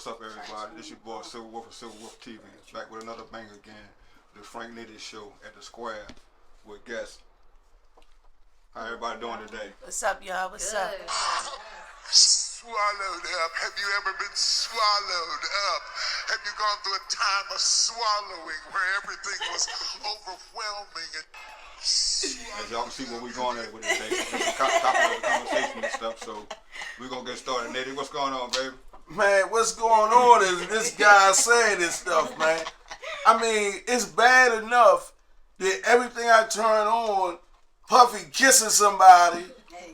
What's up, everybody? This your boy Silver Wolf of Silver Wolf TV. Back with another banger again. The Frank Nitty Show at the Square with guests. How everybody doing today? What's up, y'all? What's up? Swallowed up. Have you ever been swallowed up? Have you gone through a time of swallowing where everything was overwhelming and As y'all can see where we're going at with today. It's a topic of the conversation and stuff, so we're going to get started. Nitty, what's going on, baby? Man, what's going on is this guy saying this stuff, man. I mean, it's bad enough that everything I turn on, Puffy kissing somebody.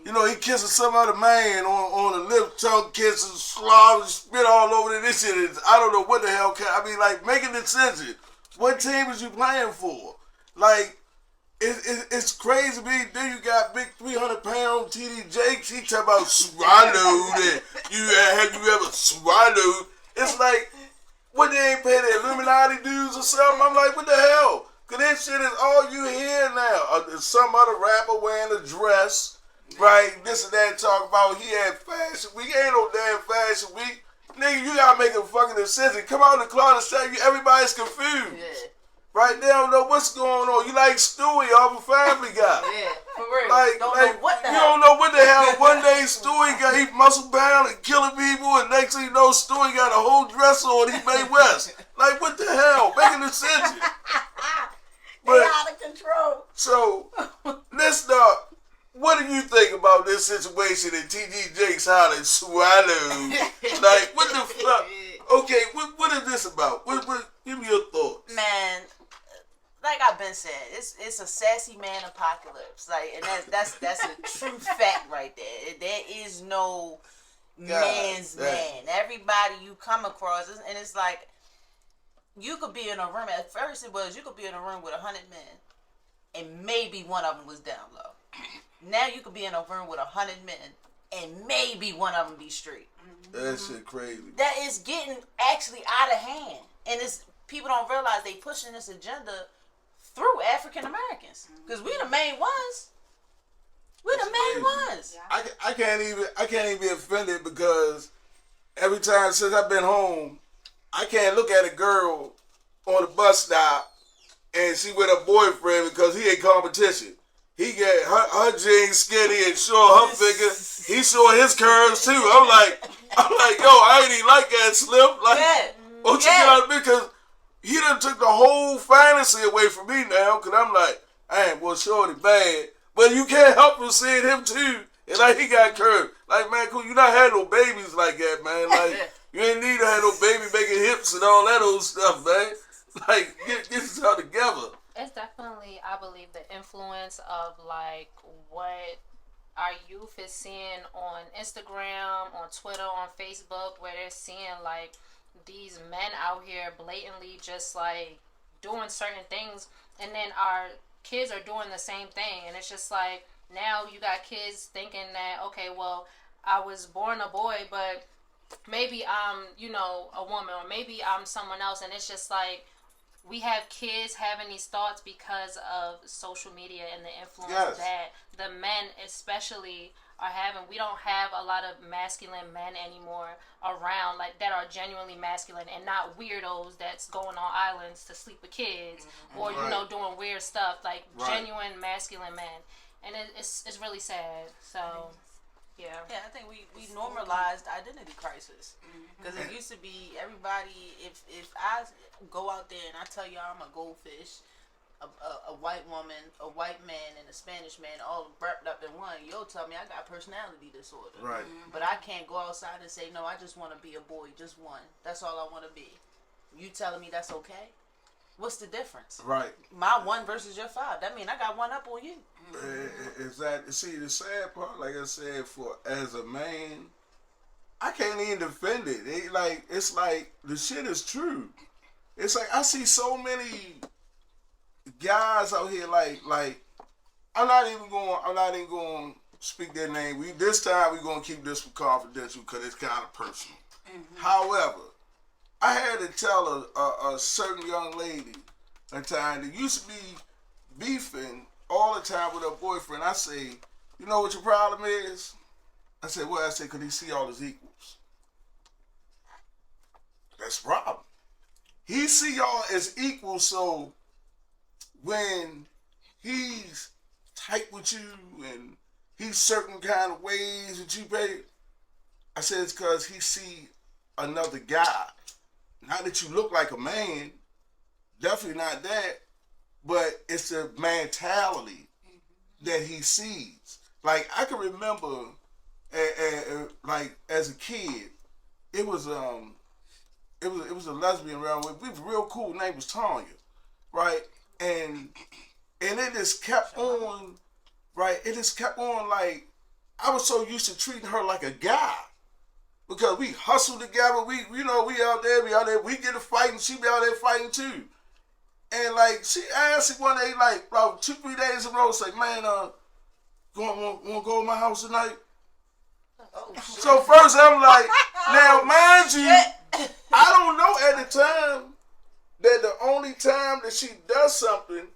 You know, he kissing some other man on the lip, tongue kissing, slobber, spit all over it. This shit is, I don't know what the hell. I mean, like, make a decision. What team is you playing for? Like, it's crazy. Then you got big 300-pound TD Jakes. He talking about swallowed. And have you ever swallowed? It's like, what, they ain't pay the Illuminati dues or something? I'm like, what the hell? Because that shit is all you hear now. Some other rapper wearing a dress, right? This and that, talk about he had fashion week. Ain't no damn fashion week. Nigga, you gotta make a fucking decision. Come out in the closet and say everybody's confused. Yeah. Right? They don't know what's going on. You like Stewie off of Family Guy. Yeah, for real. Don't know what the hell. You don't know what the hell. One day Stewie got, he muscle bound and killing people, and next thing you know, Stewie got a whole dress on. He made West. Like, what the hell? Make a decision. They out of control. So, let's start. What do you think about this situation in TD Jakes hollering swallowed? Like, what the fuck? Okay, what is this about? Give me your thoughts. Man, like I've been saying, it's a sassy man apocalypse. Like, and that's a true fact right there. There is no man's man. Everybody you come across, and it's like, you could be in a room, at first it was, you could be in a room with 100 men, and maybe one of them was down low. Now you could be in a room with 100 men, and maybe one of them be straight. That shit crazy. That is getting actually out of hand. And it's, people don't realize they pushing this agenda through African Americans. Because we the main ones. We the main ones. I can't even be offended because every time since I've been home, I can't look at a girl on the bus stop and she with her boyfriend because he ain't competition. He got her jeans skinny and showing her figure. He showing his curves too. I'm like, yo, I ain't even like that Slim. Like, what you got me? Because he done took the whole fantasy away from me now. Because I'm like, I ain't well, shorty bad, but you can't help from seeing him too. And like, he got curves. Like, man, cool. You not had no babies like that, man. Like, you ain't need to have no baby making hips and all that old stuff, man. Like, get this all together. It's definitely, I believe, the influence of like what our youth is seeing on Instagram, on Twitter, on Facebook, where they're seeing like these men out here blatantly just like doing certain things, and then our kids are doing the same thing, and it's just like now you got kids thinking that, okay, well, I was born a boy, but maybe I'm, a woman, or maybe I'm someone else, and it's just like, we have kids having these thoughts because of social media and the influence that the men especially are having. We don't have a lot of masculine men anymore around, like, that are genuinely masculine and not weirdos that's going on islands to sleep with kids or, doing weird stuff, like genuine masculine men. And it's really sad. So, yeah. Yeah, I think we normalized identity crisis. Because it used to be everybody, if I go out there and I tell y'all I'm a goldfish, a white woman, a white man, and a Spanish man all wrapped up in one, you'll tell me I got personality disorder. Right. But I can't go outside and say, no, I just want to be a boy, just one. That's all I want to be. You telling me that's okay? What's the difference? Right. My 1 versus your 5. That mean I got 1 up on you. Exactly. See, the sad part, like I said, as a man, I can't even defend it. It's like the shit is true. It's like I see so many guys out here like I'm not even going to speak their name. This time we're going to keep this confidential because it's kind of personal. However, I had to tell a certain young lady a time that used to be beefing all the time with her boyfriend. I say, you know what your problem is? I said, well, because he see all his equals. that's a problem. He see y'all as equal, so when he's tight with you and he's certain kind of ways that you pay, I said it's because he see another guy. Not that you look like a man, definitely not that, but it's the mentality that he sees. Like I can remember, like as a kid, it was a lesbian around. We was real cool. Name was Tanya, right? And it just kept on, right? It just kept on. Like I was so used to treating her like a guy because we hustled together. We out there. We get a fight and she be out there fighting too. And like she asked me one day, like about 2-3 days in a row, say, "Man, want to go to my house tonight?" Oh, shit. So first I'm like, now mind you, I don't know at the time that the only time that she does something,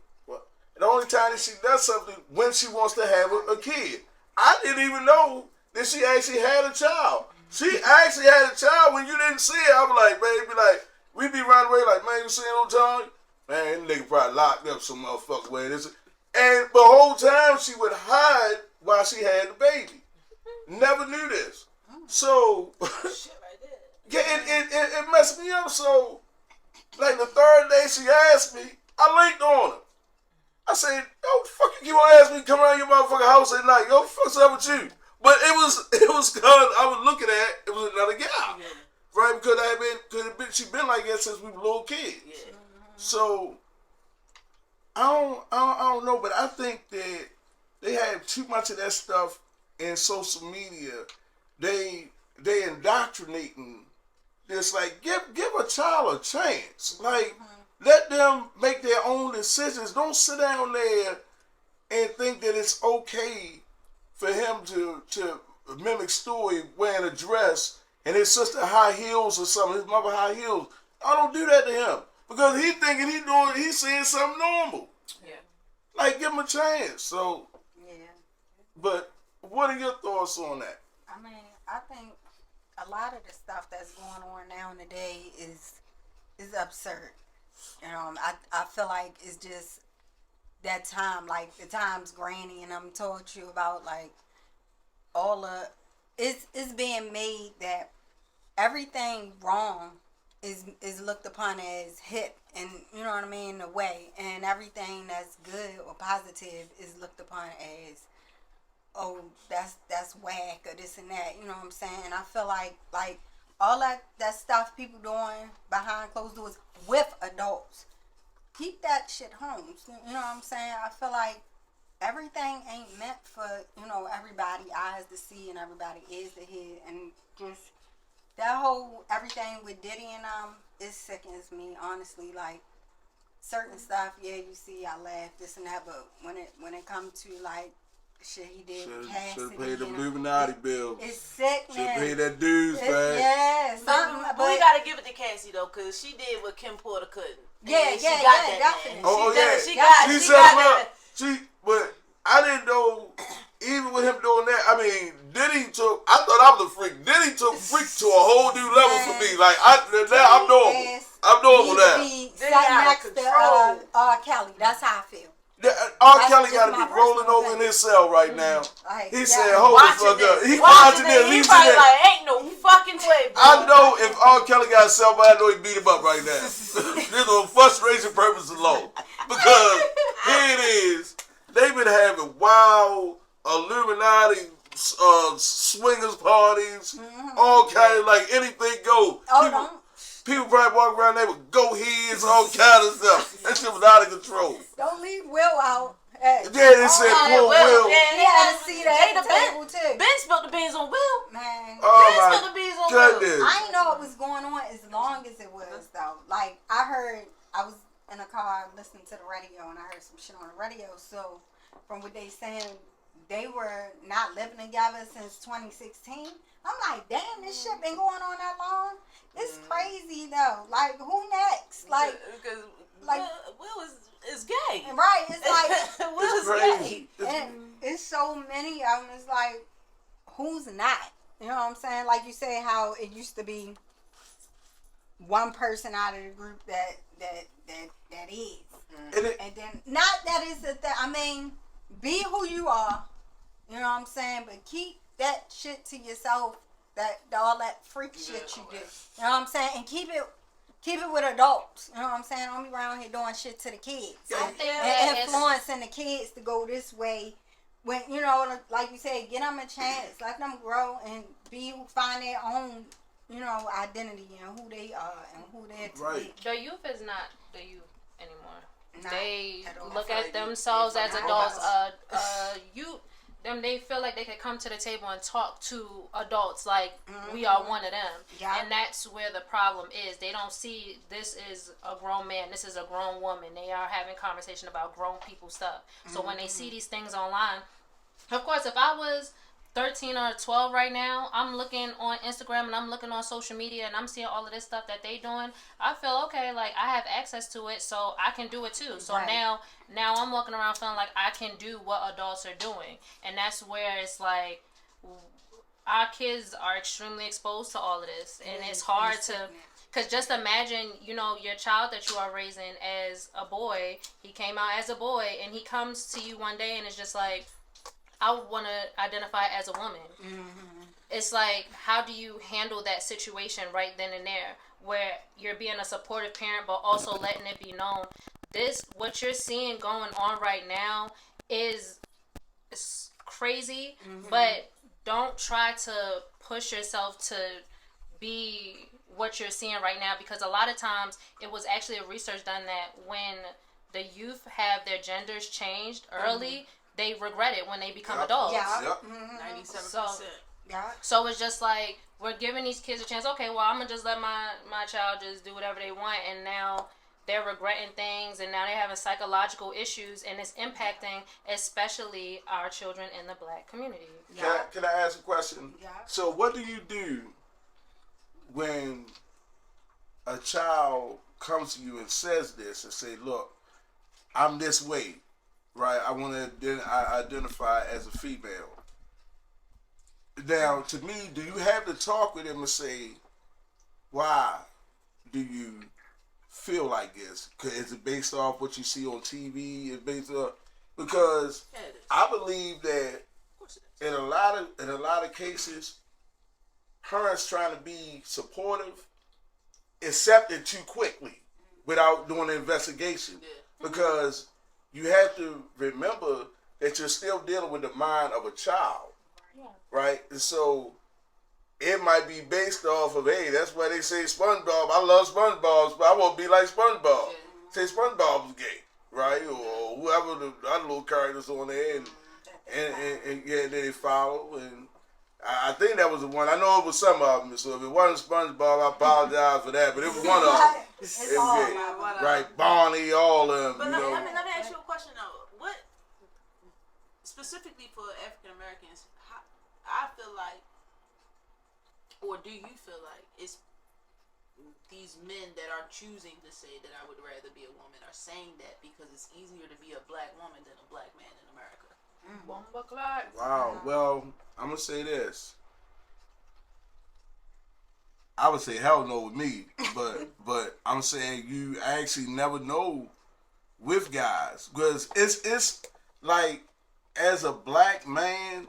when she wants to have a kid. I didn't even know that she actually had a child. She actually had a child when you didn't see it. I was like, baby, like we be running away like, man, you see it on time? Man, this nigga probably locked up some motherfucker way. And the whole time she would hide while she had the baby. Never knew this. So, Shit right there. yeah, it messed me up. So, like the third day she asked me, I linked on her. I said, yo, fuck you keep on asking me to come around your motherfucking house at night. Yo, fuck's up with you? But it was because I was looking at it was another guy. Yeah. Right? Because she been like that since we were little kids. Yeah. So I don't know, but I think that they have too much of that stuff in social media. They indoctrinating this, like give a child a chance. Like let them make their own decisions. Don't sit down there and think that it's okay for him to mimic Stewie wearing a dress and his sister high heels or something, his mother high heels. I don't do that to him. Because he thinking he's seeing something normal. Yeah. Like, give him a chance. So, Yeah. but what are your thoughts on that? I mean, I think a lot of the stuff that's going on now in the day is absurd. I feel like it's just that time, like the times Granny and I'm told you about, like all the it's being made that everything wrong is looked upon as hip, and you know what I mean, in a way, and everything that's good or positive is looked upon as, oh, that's whack or this and that, you know what I'm saying? And I feel like all that stuff people doing behind closed doors with adults, keep that shit home. You know what I'm saying? I feel like everything ain't meant for, everybody eyes to see and everybody ears to hear, and just that whole everything with Diddy and it sickens me, honestly. Like certain stuff, yeah, you see, I laugh, this and that, but when it comes to like shit he did with Cassidy, Should have paid the Illuminati bill. it's sick, Should have man. paid that dues, man. Yeah, something. But we gotta give it to Cassie though, cause she did what Kim Porter couldn't. Yeah, she got that. definitely. She got that. But I didn't know, even with him doing that, I mean, I thought I was a freak. Diddy took freak to a whole new level for me. Like, I'm normal. I'm normal now. Sat next to R. Kelly. That's how I feel. R. Kelly got to be rolling over in his cell right now. He said, hold the fuck up. He watching this. He probably like, ain't no fucking way, bro. I know if R. Kelly got a cell phone, I know he beat him up right now. This is on frustration purpose alone. Because here it is. They've been having wild Illuminati swingers parties, all kind of like anything go. People probably walk around there with goat heads, all kind of stuff. That shit was out of control. Don't leave Will out. Hey. Yeah, they said poor Will. He had to see that at the table too. Ben spilled the beans on Will. Man. Oh Ben spilled the beans on Will. I didn't know what was going on as long as it was though. Like I was in a car listening to the radio and I heard some shit on the radio. So from what they saying, they were not living together since 2016. I'm like, damn, this shit been going on that long. It's crazy though. Like, who next? Like, Will is gay. Right? It's like Will is gay. And it's so many of them. It's like, who's not? You know what I'm saying? Like you say, how it used to be. one person out of the group that is. And it, And then, not that it's I mean, be who you are. You know what I'm saying? But keep that shit to yourself. All that freak shit you do. You know what I'm saying? And keep it with adults. You know what I'm saying? Don't be around here doing shit to the kids. I think And that influencing the kids to go this way. When, you know, like you said, get them a chance. Let them grow and find their own, you know, identity and who they are and who they're to Right. be. the youth is not the youth anymore. Not They at all. look I feel at like themselves they as forgot adults. about They feel like they could come to the table and talk to adults like we are one of them. Yeah. And that's where the problem is. They don't see this is a grown man, this is a grown woman. They are having conversation about grown people stuff. So when they see these things online, of course, if I was 13 or 12 right now, I'm looking on Instagram and I'm looking on social media and I'm seeing all of this stuff that they doing. I feel okay, like I have access to it, so I can do it too. So Right. now I'm walking around feeling like I can do what adults are doing. And that's where it's like our kids are extremely exposed to all of this. And it's hard to, because just imagine, you know, your child that you are raising as a boy, he came out as a boy and he comes to you one day and it's just like, I want to identify as a woman. It's like, how do you handle that situation right then and there, where you're being a supportive parent, but also letting it be known, what you're seeing going on right now is crazy, but don't try to push yourself to be what you're seeing right now, because a lot of times it was actually a research done that when the youth have their genders changed early, they regret it when they become adults. Yeah. Yep. 97%. Yeah. So it's just like, we're giving these kids a chance. Okay, well, I'm going to just let my child just do whatever they want. And now they're regretting things. And now they're having psychological issues. And it's impacting especially our children in the black community. Can I ask a question? Yeah. So what do you do when a child comes to you and says this and say, look, I'm this way, right? I want to identify as a female. Now, to me, do you have to talk with him and say, why do you feel like this? Is it based off what you see on TV? Is based off, because Yeah, it is. I believe that Of course it is. in a lot of cases, parents trying to be supportive accept it too quickly without doing an investigation. Yeah. Because you have to remember that you're still dealing with the mind of a child, right? And so it might be based off of, hey, that's why they say SpongeBob. I love SpongeBob, but I won't be like SpongeBob. Say SpongeBob's gay, right? Or whoever the other little characters on there, and then they follow. And I think that was the one. I know it was some of them. So if it wasn't SpongeBob, I apologize for that. But it was one of them. It's It all was gay. about Right, Barney, all of them. But You let know. me ask you a question though. What specifically for African Americans? I feel like, or do you feel like it's these men that are choosing to say that I would rather be a woman are saying that because it's easier to be a black woman than a black man in America? Bomba clock. Wow. Well, I'm gonna say this. I would say hell no with me, but I'm saying you actually never know with guys, because it's like, as a black man,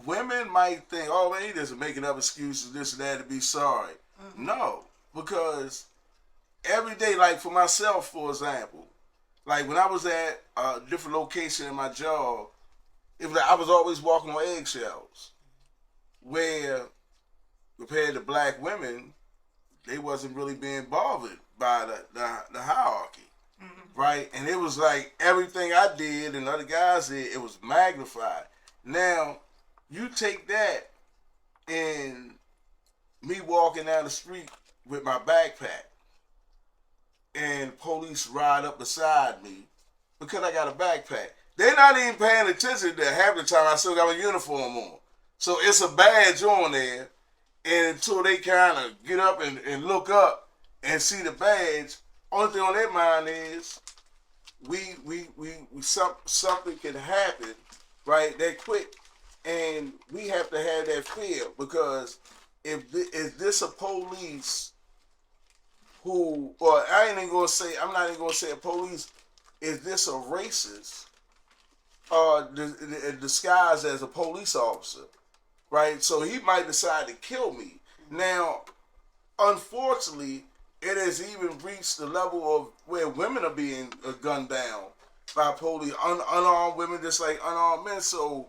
women might think, oh man, he just making up excuses, this and that, to be sorry. No, because every day, like for myself, for example, like when I was at a different location in my job, it was like I was always walking on eggshells. Where compared to black women, they wasn't really being bothered by the hierarchy, right? And it was like everything I did and other guys did, it was magnified. Now, you take that and me walking down the street with my backpack and police ride up beside me because I got a backpack. They're not even paying attention to half the time I still got my uniform on. So it's a badge on there, and until they kind of get up and look up and see the badge, only thing on their mind is something can happen, right, that quick. And we have to have that fear, because if this a police who, or I'm not even gonna say a police, is this a racist disguised as a police officer, right? So he might decide to kill me. Now, unfortunately, it has even reached the level of where women are being gunned down by police, unarmed women just like unarmed men. So,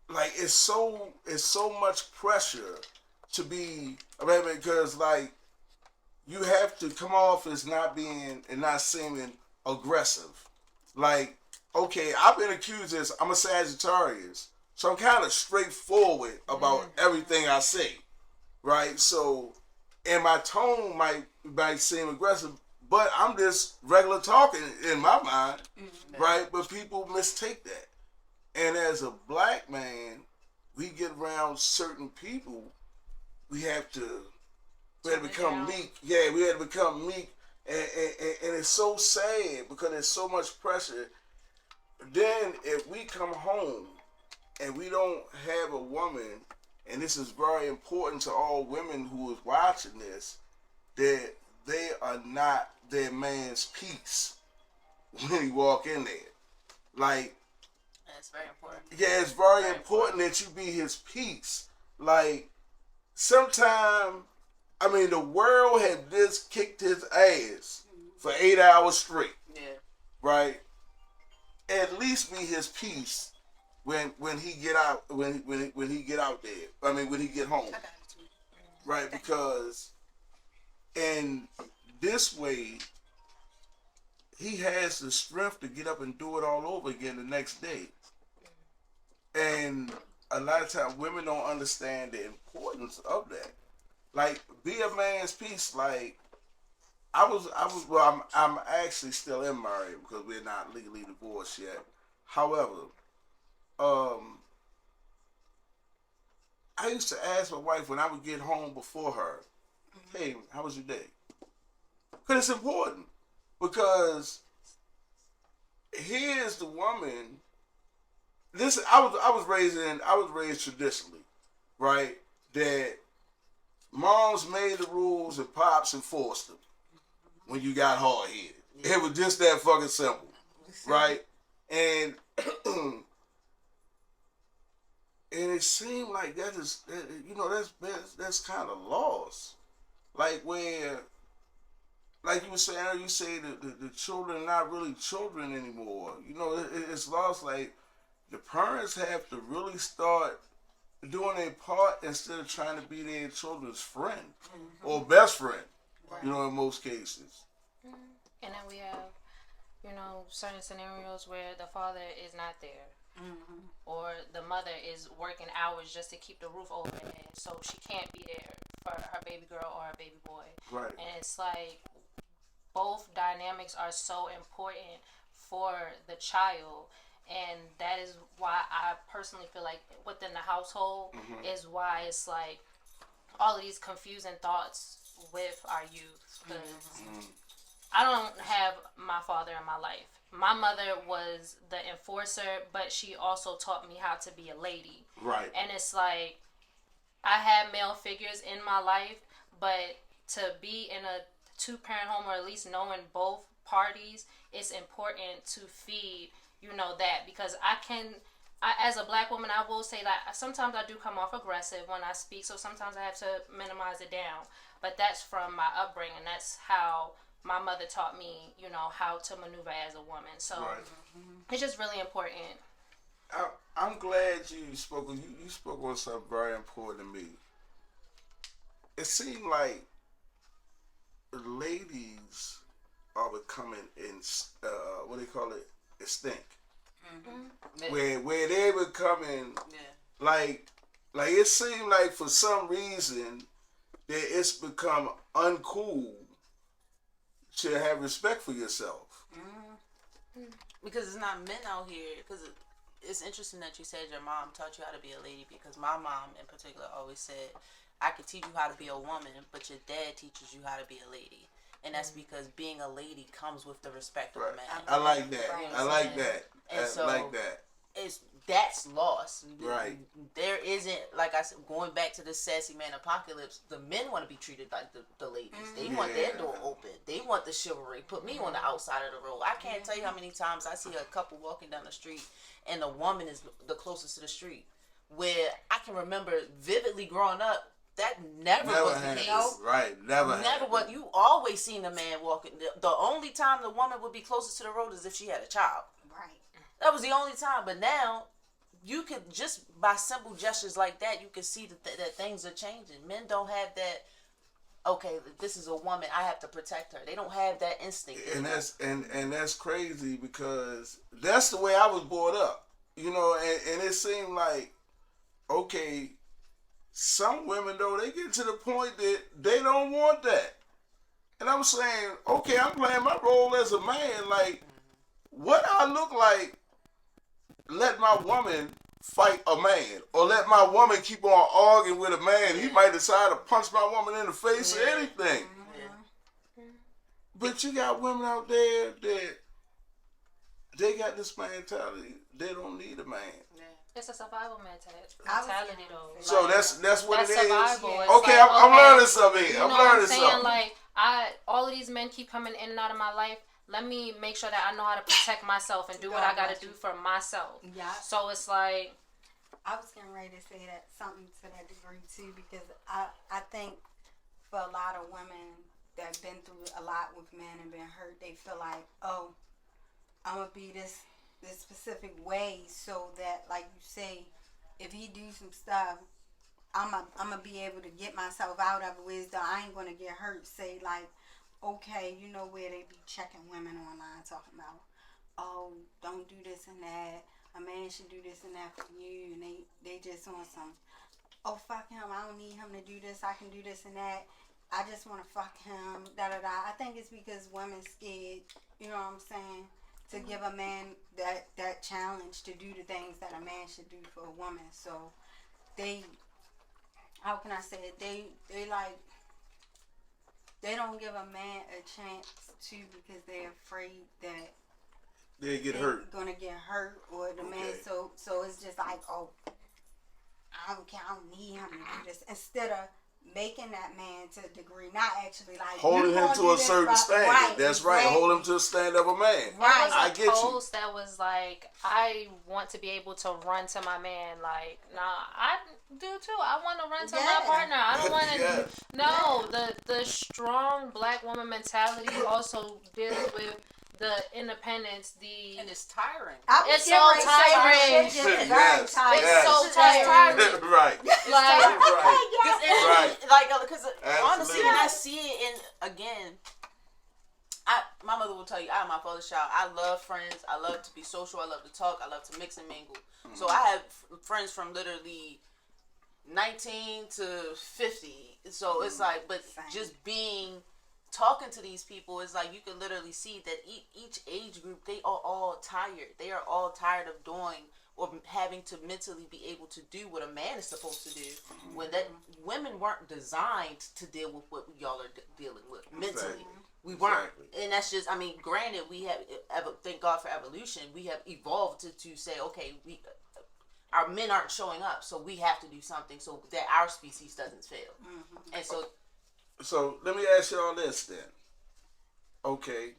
like, it's so much pressure to be, because like you have to come off as not being and not seeming aggressive. Like, okay, I've been accused as I'm a Sagittarius, so I'm kind of straightforward about everything I say, right? So, and my tone might seem aggressive, but I'm just regular talking in my mind, right? But people mistake that. And as a black man, we get around certain people, we had to become meek. Yeah, we had to become meek. And it's so sad because there's so much pressure. Then if we come home and we don't have a woman, and this is very important to all women who is watching this, that they are not their man's peace when he walk in there. Like, that's very important. Yeah, it's very important that you be his peace. Like, sometimes, I mean, the world had just kicked his ass for 8 hours straight. Yeah. Right? At least be his peace when he get out when he get out there. I mean, when he get home. Right? Because in this way, he has the strength to get up and do it all over again the next day. And a lot of times women don't understand the importance of that. Like, be a man's peace. Like, I'm actually still in married because we're not legally divorced yet. However, I used to ask my wife when I would get home before her, hey, how was your day? Because it's important. Because here's the woman. This I was raised traditionally, right? That moms made the rules and pops enforced them when you got hard headed. It was just that fucking simple, right? And and it seemed like that's kind of lost. Like, where, like you were saying, you say the children are not really children anymore. You know, it's lost. Like, the parents have to really start doing their part instead of trying to be their children's friend or best friend. Right. You know, in most cases. And then we have, certain scenarios where the father is not there. Or the mother is working hours just to keep the roof over her head, so she can't be there for her baby girl or her baby boy. Right. And it's like both dynamics are so important for the child, and that is why I personally feel like within the household is why it's like all of these confusing thoughts with our youth. Because I don't have my father in my life. My mother was the enforcer, but she also taught me how to be a lady. Right. And it's like, I had male figures in my life, but to be in a two-parent home, or at least knowing both parties, it's important to feed, that. Because as a black woman, I will say that sometimes I do come off aggressive when I speak, so sometimes I have to minimize it down. But that's from my upbringing. That's how my mother taught me, how to maneuver as a woman. So it's just really important. I'm glad you spoke. You spoke on something very important to me. It seemed like ladies are becoming what they call it, extinct. Where they becoming like it seemed like for some reason that it's become uncool to have respect for yourself. Because it's not men out here. Because it's interesting that you said your mom taught you how to be a lady, because my mom in particular always said, I could teach you how to be a woman, but your dad teaches you how to be a lady. And that's because being a lady comes with the respect of a man. I like that. Right. I like that. And I like that. that's lost. Right. There isn't, like I said, going back to the sassy man apocalypse, the men want to be treated like the ladies. They want their door open. They want the chivalry. Put me on the outside of the road. I can't tell you how many times I see a couple walking down the street and the woman is the closest to the street. Where I can remember vividly growing up, that never was the case. Nope. Right, never What you always seen a man walking. The only time the woman would be closest to the road is if she had a child. Right. That was the only time. But now, you could just by simple gestures like that, you can see that things are changing. Men don't have that. Okay, this is a woman. I have to protect her. They don't have that instinct. And that's crazy because that's the way I was brought up. You know, and it seemed like, okay, some women though, they get to the point that they don't want that. And I'm saying, okay, I'm playing my role as a man. Like, what I look like, let my woman fight a man, or let my woman keep on arguing with a man. He might decide to punch my woman in the face or anything. But you got women out there that they got this mentality. They don't need a man. It's a survival mentality though. So that's what it is. Survival. It's Okay, like, I'm learning something. You I'm know what learning I'm saying? something. Like all of these men keep coming in and out of my life. Let me make sure that I know how to protect myself and do what I got to do for myself. Yeah. So it's like, I was getting ready to say that something to that degree too, because I think for a lot of women that have been through a lot with men and been hurt, they feel like, oh, I'm gonna be this specific way so that, like you say, if he do some stuff, I'm gonna be able to get myself out of it. Whereas though I ain't gonna get hurt. Say like, okay, you know where they be checking women online talking about, oh, don't do this and that. A man should do this and that for you, and they just on some, oh, fuck him, I don't need him to do this, I can do this and that, I just want to fuck him, da-da-da. I think it's because women scared, you know what I'm saying, to give a man that challenge to do the things that a man should do for a woman. So they, how can I say it, they like, they don't give a man a chance to because they're afraid that They get hurt. Gonna get hurt, or the man. So it's just like, oh, I don't care. I don't need him to do this. Instead of making that man to a degree, not actually like Holding him to a certain standard. Right, That's right. exactly. Hold him to a standard of a man. Right. I get you. post that was like, I want to be able to run to my man. Like, nah, I do too. I want to run to my partner. I don't want to. Yeah. No, the strong black woman mentality also deals with the independence. And it's tiring. It's so tiring. It's very tiring. It's so tiring. Right. Like, Right. Because honestly, when I see it, and again, my mother will tell you, I'm my father's child. I love friends. I love to be social. I love to talk. I love to mix and mingle. Mm-hmm. So I have friends from literally 19 to 50. So it's like, but just talking to these people is like, you can literally see that each age group, they are all tired. They are all tired of doing or having to mentally be able to do what a man is supposed to do. When that women weren't designed to deal with what y'all are dealing with mentally. Exactly. We weren't, and that's just. I mean, granted, we have. Thank God for evolution. We have evolved to say, okay, our men aren't showing up, so we have to do something so that our species doesn't fail. Mm-hmm. And so let me ask y'all this then. Okay.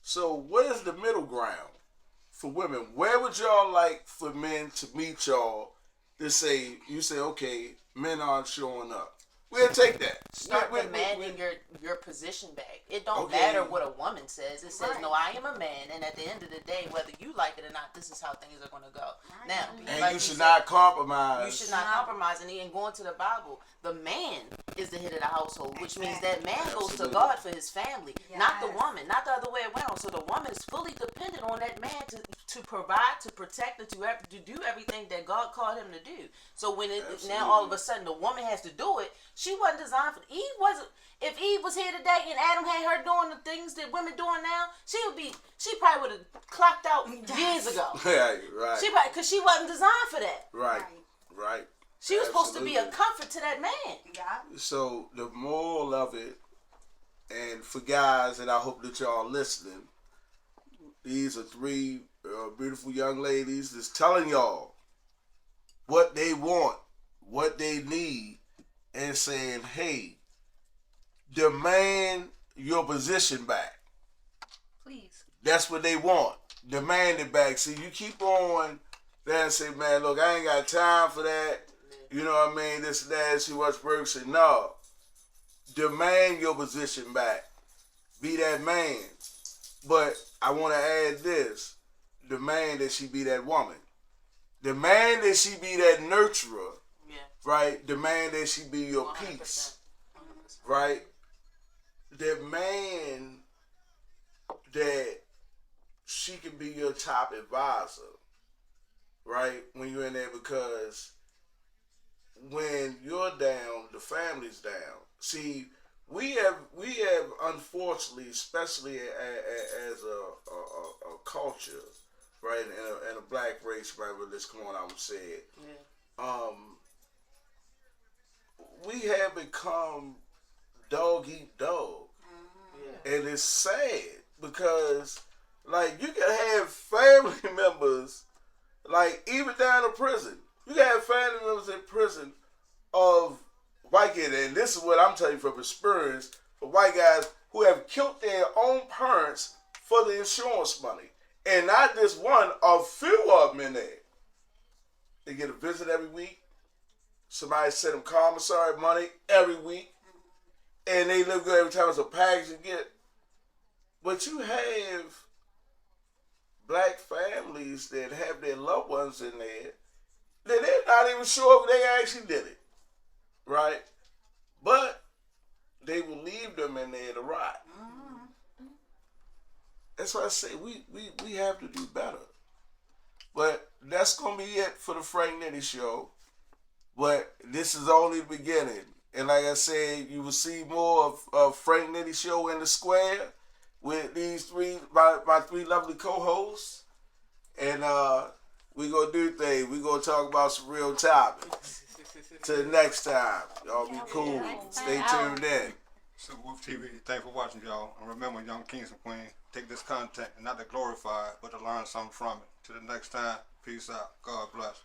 So what is the middle ground for women? Where would y'all like for men to meet y'all to say, you say, okay, men aren't showing up? We'll take that. Start demanding your position back. It don't matter what a woman says. It says, no, I am a man, and at the end of the day, whether you like it or not, this is how things are going to go. Right. Now, and like you should not compromise. You should not compromise. And going to the Bible, the man is the head of the household, which means that man goes to God for his family, not the woman, not the other way around. So the woman is fully dependent on that man to provide, to protect, and to do everything that God called him to do. So when now all of a sudden the woman has to do it, she wasn't designed for Eve. If Eve was here today and Adam had her doing the things that women doing now, she probably would have clocked out years ago. Yeah, right. Because she wasn't designed for that. Right. She was supposed to be a comfort to that man. Yeah. So the moral of it, and for guys, and I hope that y'all listening, These are three beautiful young ladies that's telling y'all what they want, what they need, and saying, hey, demand your position back. Please. That's what they want. Demand it back. See, you keep on there and say, man, look, I ain't got time for that. You know what I mean? This and that. See what's work. Say, no. Demand your position back. Be that man. But I want to add this. Demand that she be that woman. Demand that she be that nurturer. Yeah. Right? Demand that she be your 100%. peace. Right? Demand that she can be your top advisor. Right? When you're in there, because when you're down, the family's down. See, we have unfortunately, especially as a culture, right, and a black race, right, with this, come on, I would say it. Yeah. We have become dog eat dog. Yeah. And it's sad because, like, you can have family members, like, even down to prison. You can have family members in prison of white kids, and this is what I'm telling you from experience, for white guys who have killed their own parents for the insurance money. And not just one, a few of them in there. They get a visit every week. Somebody send them commissary money every week. And they live good every time it's a package you get. But you have black families that have their loved ones in there that they're not even sure if they actually did it. Right? But they will leave them in there to rot. That's why I say we have to do better. But that's going to be it for the Frank Nitty Show. But this is only the beginning. And like I said, you will see more of Frank Nitty Show in the square with these my three lovely co-hosts. And we're going to do things. We're going to talk about some real topics. Till next time. Y'all be cool. Stay tuned in. So Wolf TV, thanks for watching, y'all. And remember, young kings and queens, take this content and not to glorify it, but to learn something from it. Till the next time, peace out. God bless.